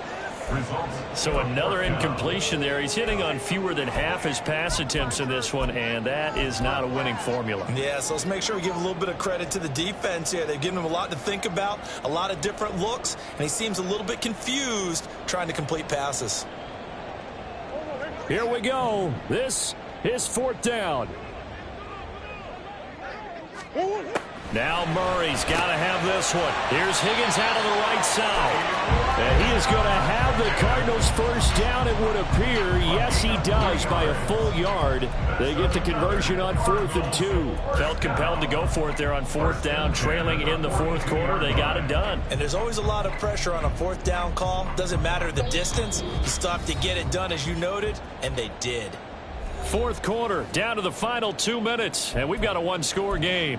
A: So another incompletion there. He's hitting on fewer than half his pass attempts in this one, and that is not a winning formula.
D: Yeah, so let's make sure we give a little bit of credit to the defense here. They've given him a lot to think about, a lot of different looks, and he seems a little bit confused trying to complete passes.
B: Here we go. This is 4th down.
A: Now Murray's got to have this one. Here's Higgins out on the right side.
B: And he is going to have the Cardinals first down, it would appear. Yes, he does by a full yard. They get the conversion on 4th and 2.
A: Felt compelled to go for it there on 4th down, trailing in the 4th quarter. They got it done.
D: And there's always a lot of pressure on a 4th down call. Doesn't matter the distance. You still have to get it done, as you noted, and they did.
A: 4th quarter, down to the final 2 minutes, and we've got a 1-score game.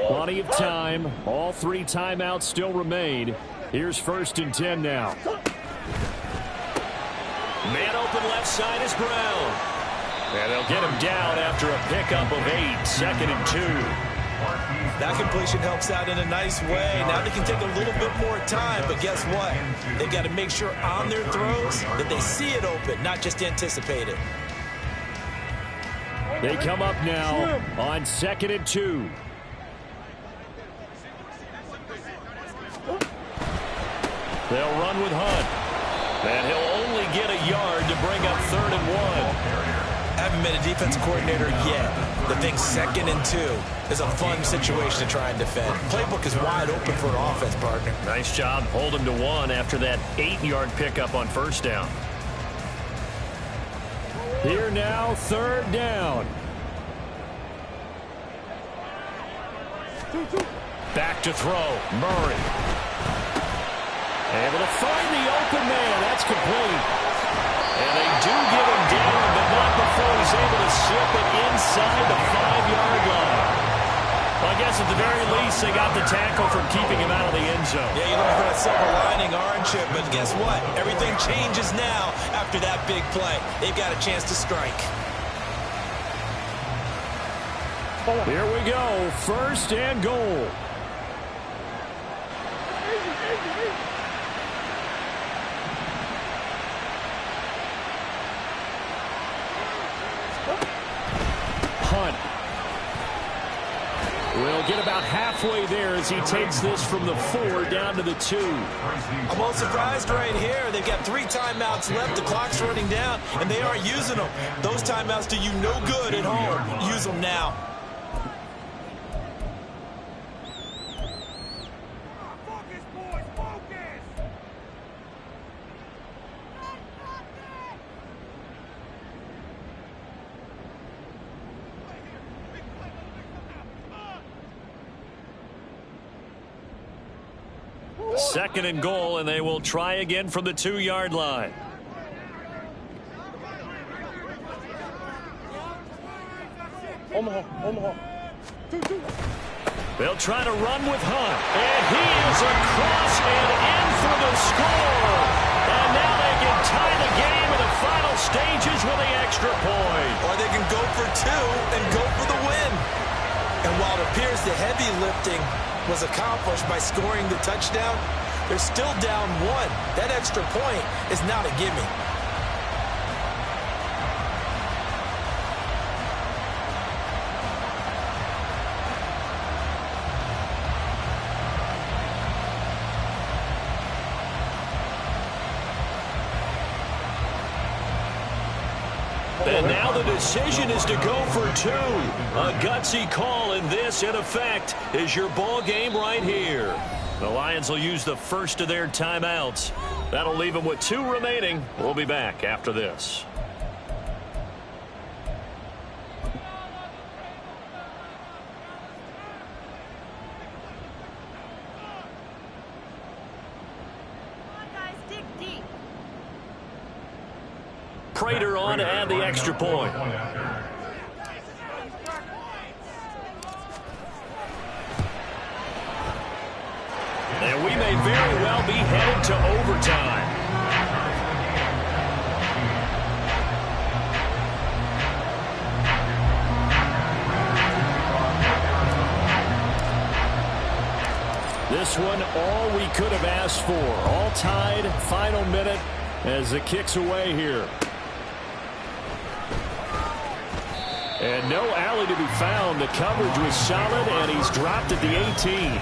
B: Plenty of time. All 3 timeouts still remain. Here's 1st and 10 now.
A: Man open left side is Brown. And they'll get him down after a pickup of 8. 2nd and 2.
D: That completion helps out in a nice way. Now they can take a little bit more time, but guess what? They've got to make sure on their throws that they see it open, not just anticipate it.
B: They come up now on 2nd and 2. They'll run with Hunt.
A: And he'll only get a yard to bring up 3rd and 1.
D: I haven't been a defensive coordinator yet. The thing 2nd and 2 is a fun situation to try and defend. Playbook is wide open for an offense, partner.
A: Nice job. Hold him to 1 after that 8-yard pickup on 1st down.
B: Here now, 3rd down.
A: Back to throw. Murray. Able to find the open man. That's complete. And they do get him down, but not before he's able to slip it inside the 5-yard line. Well, I guess at the very least, they got the tackle from keeping him out of the end zone.
D: Yeah, you look for that silver lining, aren't you? But guess what? Everything changes now after that big play. They've got a chance to strike.
B: Here we go. 1st and goal. Hunt will get about halfway there as he takes this from the 4 down to the 2.
D: I'm a little surprised right here. They've got 3 timeouts left. The clock's running down, and they aren't using them. Those timeouts do you no good at home. Use them now.
A: Second and goal, and they will try again from the 2-yard line.
F: Omaha. 2.
A: They'll try to run with Hunt. And he is across and in for the score. And now they can tie the game in the final stages with the extra point.
D: Or they can go for 2 and go for the win. And while it appears the heavy lifting was accomplished by scoring the touchdown, they're still down 1. That extra point is not a gimme.
A: And now the decision is to go for 2. A gutsy call, and this, in effect, is your ball game right here. The Lions will use the first of their timeouts. That'll leave them with 2 remaining. We'll be back after this. Prater on to add the extra point. And we may very well be headed to overtime.
B: This one, all we could have asked for. All tied, final minute as the kick's away here. And no alley to be found. The coverage was solid, and he's dropped at the 18.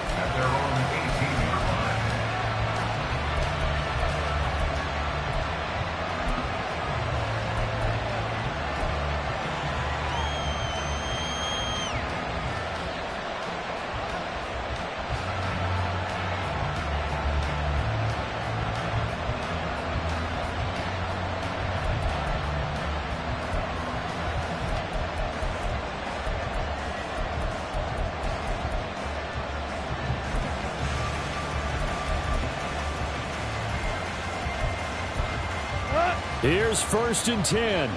B: Here's 1st and 10.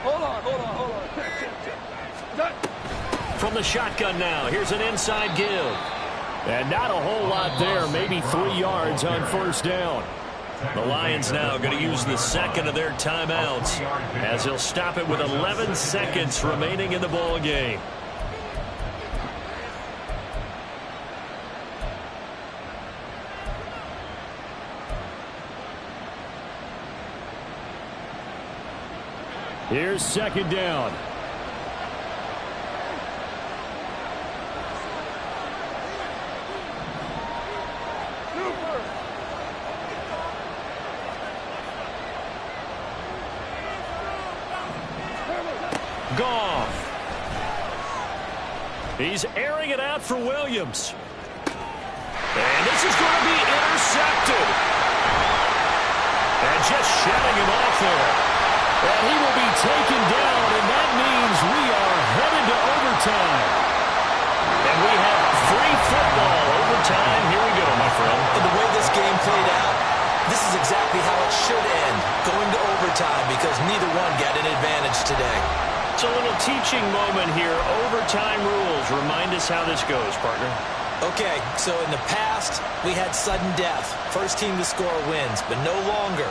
F: Hold on.
A: From the shotgun now, here's an inside give.
B: And not a whole lot there, maybe 3 yards on first down.
A: The Lions now going to use the second of their timeouts as they'll stop it with 11 seconds remaining in the ball game.
B: Here's second down.
A: Goff. He's airing it out for Williams. And this is going to be intercepted. And just shutting him off there. And he will be taken down, and that means we are headed to overtime. And we have free football overtime. Here we go, my friend.
D: And the way this game played out, this is exactly how it should end, going to overtime, because neither one got an advantage today.
A: It's a little teaching moment here. Overtime rules. Remind us how this goes, partner.
D: Okay, so in the past, we had sudden death. First team to score wins, but no longer.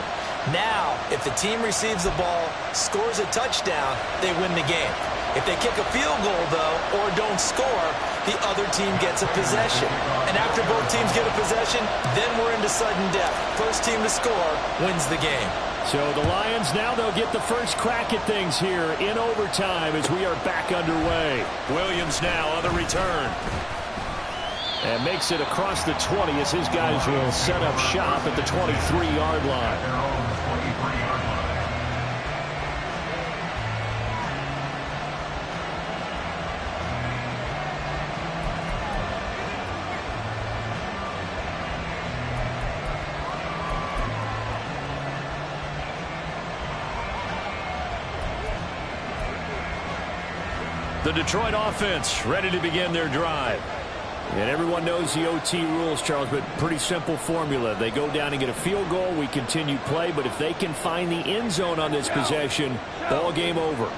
D: Now, if the team receives the ball, scores a touchdown, they win the game. If they kick a field goal, though, or don't score, the other team gets a possession. And after both teams get a possession, then we're into sudden death. First team to score wins the game.
B: So the Lions now, they'll get the first crack at things here in overtime as we are back underway.
A: Williams now on the return.
B: And makes it across the 20 as his guys will set up shop at the 23-yard line.
A: The Detroit offense ready to begin their drive.
B: And everyone knows the OT rules, Charles, but pretty simple formula. They go down and get a field goal, we continue play, but if they can find the end zone on this possession, ball game over.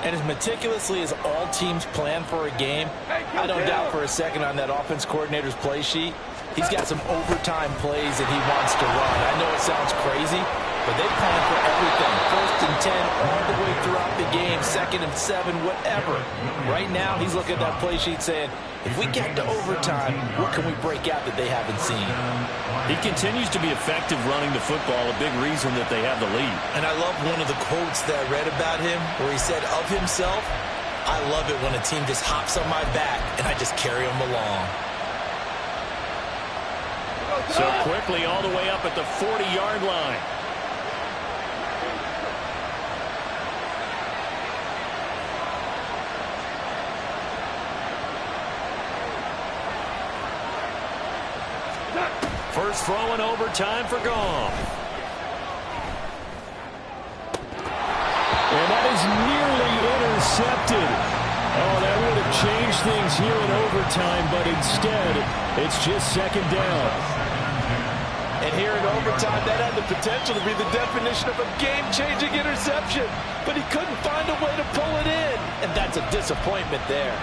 E: And as meticulously as all teams plan for a game, I don't doubt for a second on that offense coordinator's play sheet, he's got some overtime plays that he wants to run. I know it sounds crazy, but they plan for everything. 1st and 10 all the way throughout the game, 2nd and 7, whatever. Right now, he's looking at that play sheet saying, if we get to overtime, what can we break out that they haven't seen?
A: He continues to be effective running the football, a big reason that they have the lead.
D: And I love one of the quotes that I read about him where he said of himself, I love it when a team just hops on my back and I just carry them along.
A: So quickly all the way up at the 40-yard line. First throw in overtime for Goff.
B: And that is nearly intercepted. Oh, that would have changed things here in overtime, but instead, it's just second down.
E: And here in overtime, that had the potential to be the definition of a game-changing interception. But he couldn't find a way to pull it in. And that's a disappointment there.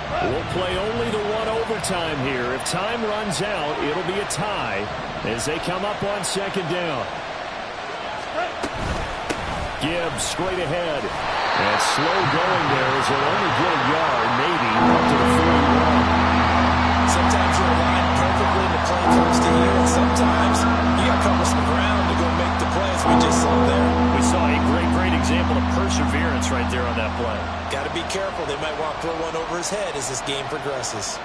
B: We'll play only the one overtime here. If time runs out, it'll be a tie as they come up on second down. Gibbs straight ahead. And slow going there as they'll only get a yard, maybe, up to the 41.
D: Sometimes you're aligned perfectly and the play comes to you, and sometimes you got to cover some ground to go make the plays we just saw there.
A: We saw a great example of perseverance right there on that play.
D: Got to be careful. They might want to throw one over his head as this game progresses.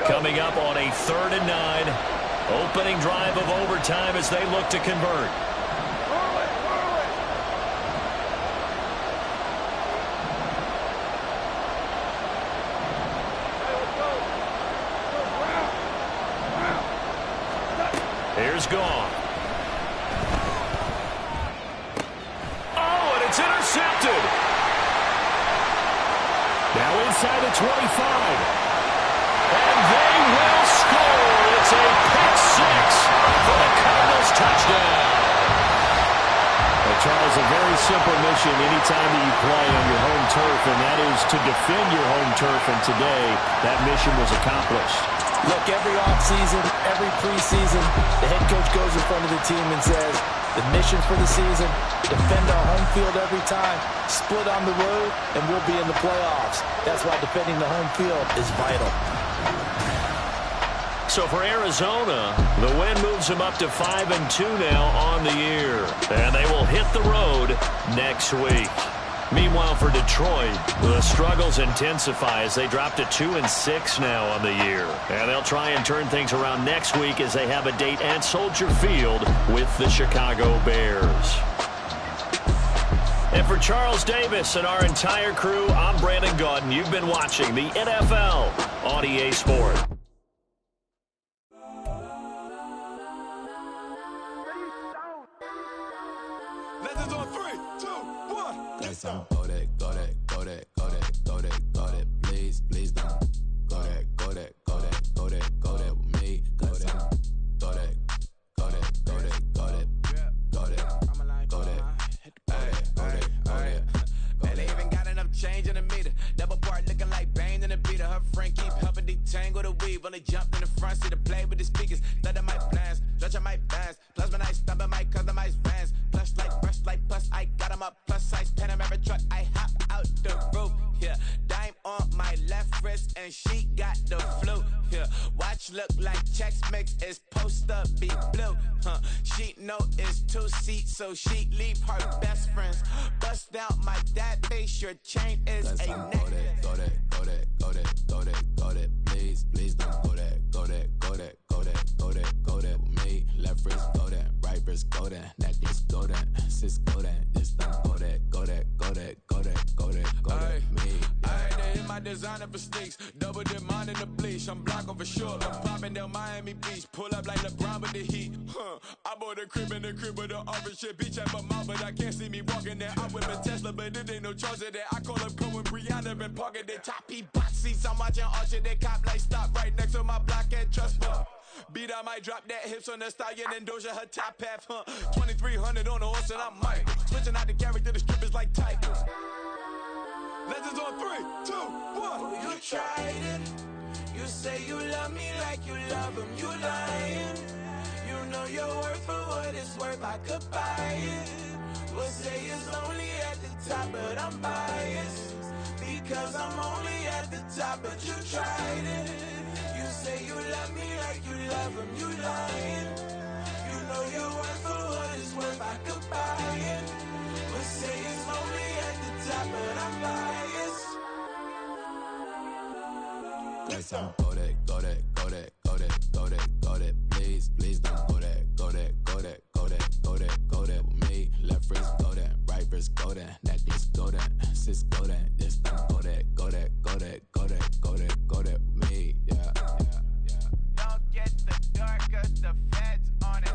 A: Coming up on a 3rd and 9. Opening drive of overtime as they look to convert. Here's Goff. Oh, and it's intercepted.
B: Now inside the 25. Charles, a very simple mission anytime that you play on your home turf, and that is to defend your home turf, and today that mission was accomplished.
E: Look, every offseason, every preseason, the head coach goes in front of the team and says, the mission for the season, defend our home field every time, split on the road, and we'll be in the playoffs. That's why defending the home field is vital.
A: So for Arizona, the win moves them up to 5-2 now on the year. And they will hit the road next week. Meanwhile, for Detroit, the struggles intensify as they drop to 2-6 now on the year. And they'll try and turn things around next week as they have a date at Soldier Field with the Chicago Bears. And for Charles Davis and our entire crew, I'm Brandon Gaudin. You've been watching the NFL on EA Sport.
F: Legends on 3, 2, 1.
G: Guess I'm go that, please, please don't. Go that with me. Go that. Barely even got enough change in the meter. Double part looking like Bane in the beater. Her friend keep helping detangle the weave. Only jumped in the front seat to play with the speakers. Let them might blast, stretch my bands. Plus when I stop at my customized vans. Plus like brush like plus I got them up. Plus size Panamera truck. I hop out the roof. Yeah, dime on my left wrist and she got the flu. Yeah, watch look like Chex Mix is post up be blue. She know it's 2 seats, so she leave her best friends. Bust down my dad face. Your chain is a neck. Go that, please, please don't go that with me. Left wrist go that, right wrist go that, necklace go that, sis go that, just don't go that me.
F: They hit my designer for sneaks, double dip mine in the bleach. I'm blocking for sure. I'm popping down Miami Beach, pull up like LeBron with the heat. I bought a crib in the crib with the office shit. Beach at my mouth, but I can't see me walking there. I'm with a Tesla, but it ain't no charge of that. I call up Cohen, Brianna, been parking the top P box seats. I'm watching Archer, they cop like stop right next to my block and trust me. Beat, I might drop that hips on the stallion and Doja her top half, 2300 on the horse and I'm Mike. Switching out the character, the strippers like Tigers. Legends on 3, 2, 1.
G: You tried it. You say you love me like you love him. You lying. You know your worth for what it's worth. I could buy it. We'll say it's only at the top, but I'm biased because I'm only at the top. But you tried it. You say you love me like you love him. You lying. You know your worth for what it's worth. I could buy it. We'll say it's only at the top, but I'm biased. Guess I'm go that, please, please don't go that with me. Left wrist go that, right wrist go that, necklace go that, sis go that, just don't go that.